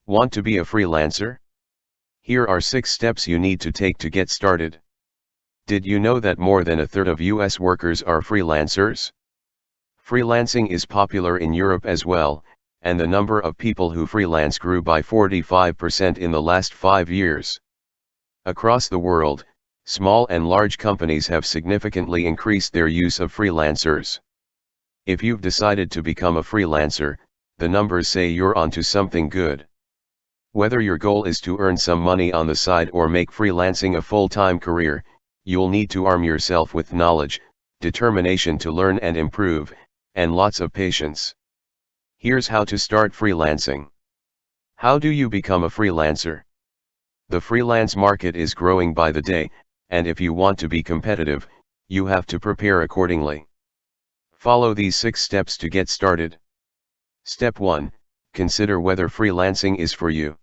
Want to be a freelancer? Here are 6 steps you need to take to get started. Did you know that more than a third of US workers are freelancers? Freelancing is popular in Europe as well, and the number of people who freelance grew by 45% in the last 5 years. Across the world, small and large companies have significantly increased their use of freelancers. If you've decided to become a freelancer, the numbers say you're onto something good. Whether your goal is to earn some money on the side or make freelancing a full-time career, you'll need to arm yourself with knowledge, determination to learn and improve, and lots of patience. Here's how to start freelancing. How do you become a freelancer? The freelance market is growing by the day, and if you want to be competitive, you have to prepare accordingly. Follow these 6 steps to get started. Step 1. Consider whether freelancing is for you.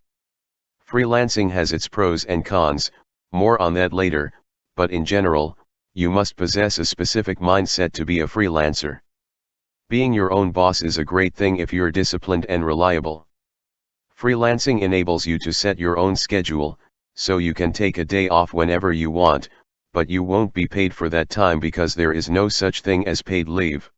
Freelancing has its pros and cons, more on that later, but in general, you must possess a specific mindset to be a freelancer. Being your own boss is a great thing if you're disciplined and reliable. Freelancing enables you to set your own schedule, so you can take a day off whenever you want, but you won't be paid for that time because there is no such thing as paid leave.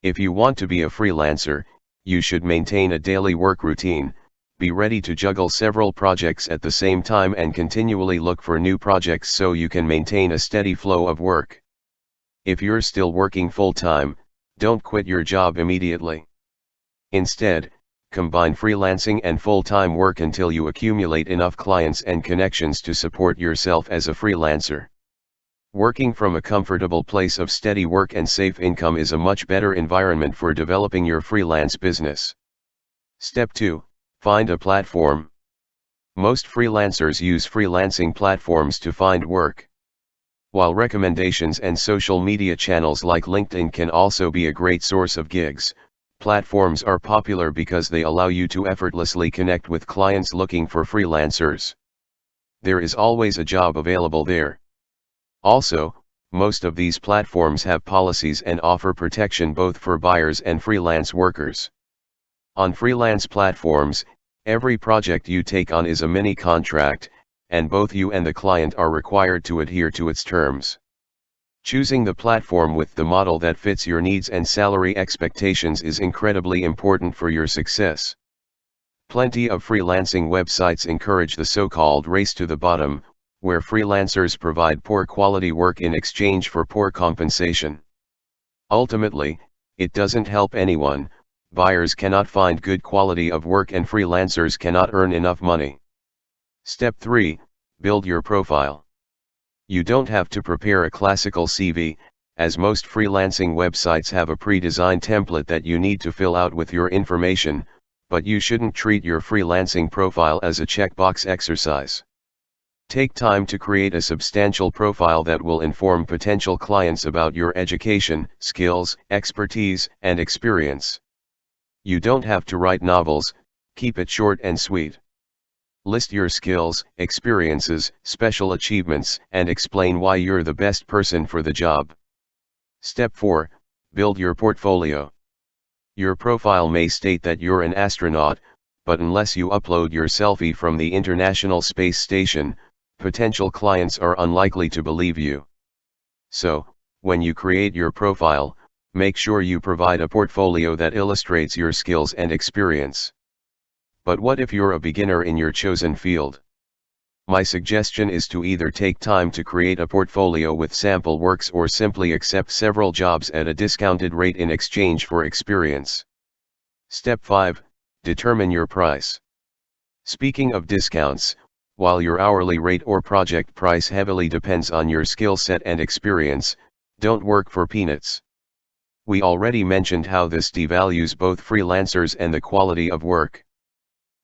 If you want to be a freelancer, you should maintain a daily work routine, be ready to juggle several projects at the same time and continually look for new projects so you can maintain a steady flow of work. If you're still working full-time, don't quit your job immediately. Instead, combine freelancing and full-time work until you accumulate enough clients and connections to support yourself as a freelancer. Working from a comfortable place of steady work and safe income is a much better environment for developing your freelance business. Step 2. Find a platform. Most freelancers use freelancing platforms to find work. While recommendations and social media channels like LinkedIn can also be a great source of gigs, platforms are popular because they allow you to effortlessly connect with clients looking for freelancers. There is always a job available there. Also, most of these platforms have policies and offer protection both for buyers and freelance workers. On freelance platforms, every project you take on is a mini contract, and both you and the client are required to adhere to its terms. Choosing the platform with the model that fits your needs and salary expectations is incredibly important for your success. Plenty of freelancing websites encourage the so-called race to the bottom, where freelancers provide poor quality work in exchange for poor compensation. Ultimately, it doesn't help anyone. Buyers cannot find good quality of work and freelancers cannot earn enough money. Step 3. Build your profile. You don't have to prepare a classical CV, as most freelancing websites have a pre-designed template that you need to fill out with your information, but you shouldn't treat your freelancing profile as a checkbox exercise. Take time to create a substantial profile that will inform potential clients about your education, skills, expertise, and experience. You don't have to write novels, keep it short and sweet. List your skills, experiences, special achievements, and explain why you're the best person for the job. Step 4. Build your portfolio. Your profile may state that you're an astronaut, but unless you upload your selfie from the International Space Station, potential clients are unlikely to believe you. So, when you create your profile, make sure you provide a portfolio that illustrates your skills and experience. But what if you're a beginner in your chosen field? My suggestion is to either take time to create a portfolio with sample works or simply accept several jobs at a discounted rate in exchange for experience. Step 5. Determine your price. Speaking of discounts, while your hourly rate or project price heavily depends on your skill set and experience, don't work for peanuts. We already mentioned how this devalues both freelancers and the quality of work.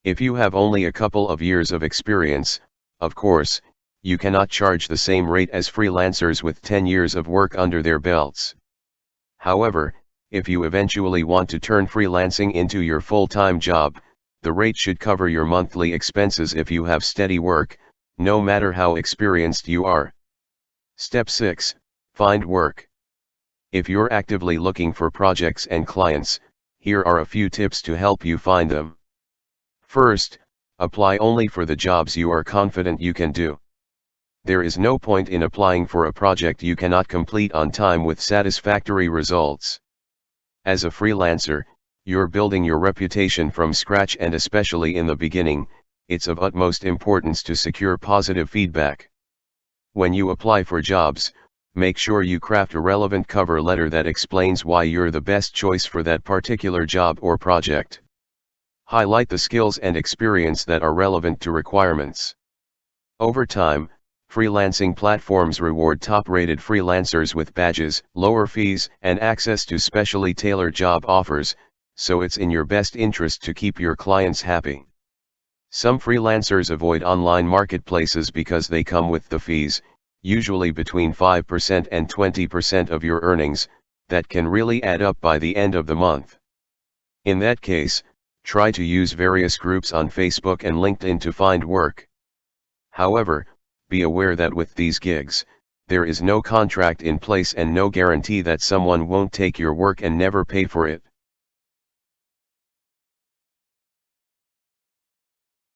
If you have only a couple of years of experience, of course, you cannot charge the same rate as freelancers with 10 years of work under their belts. However, if you eventually want to turn freelancing into your full-time job, the rate should cover your monthly expenses if you have steady work, no matter how experienced you are. Step 6. Find work. If you're actively looking for projects and clients, here are a few tips to help you find them. First, Apply only for the jobs you are confident you can do. There is no point in applying for a project you cannot complete on time with satisfactory results. As a freelancer, you're building your reputation from scratch, and especially in the beginning, it's of utmost importance to secure positive feedback. When you apply for jobs, make sure you craft a relevant cover letter that explains why you're the best choice for that particular job or project. Highlight the skills and experience that are relevant to requirements. Over time, freelancing platforms reward top-rated freelancers with badges, lower fees, and access to specially tailored job offers, so it's in your best interest to keep your clients happy. Some freelancers avoid online marketplaces because they come with the fees, usually between 5% and 20% of your earnings, that can really add up by the end of the month. In that case, try to use various groups on Facebook and LinkedIn to find work. However, be aware that with these gigs, there is no contract in place and no guarantee that someone won't take your work and never pay for it.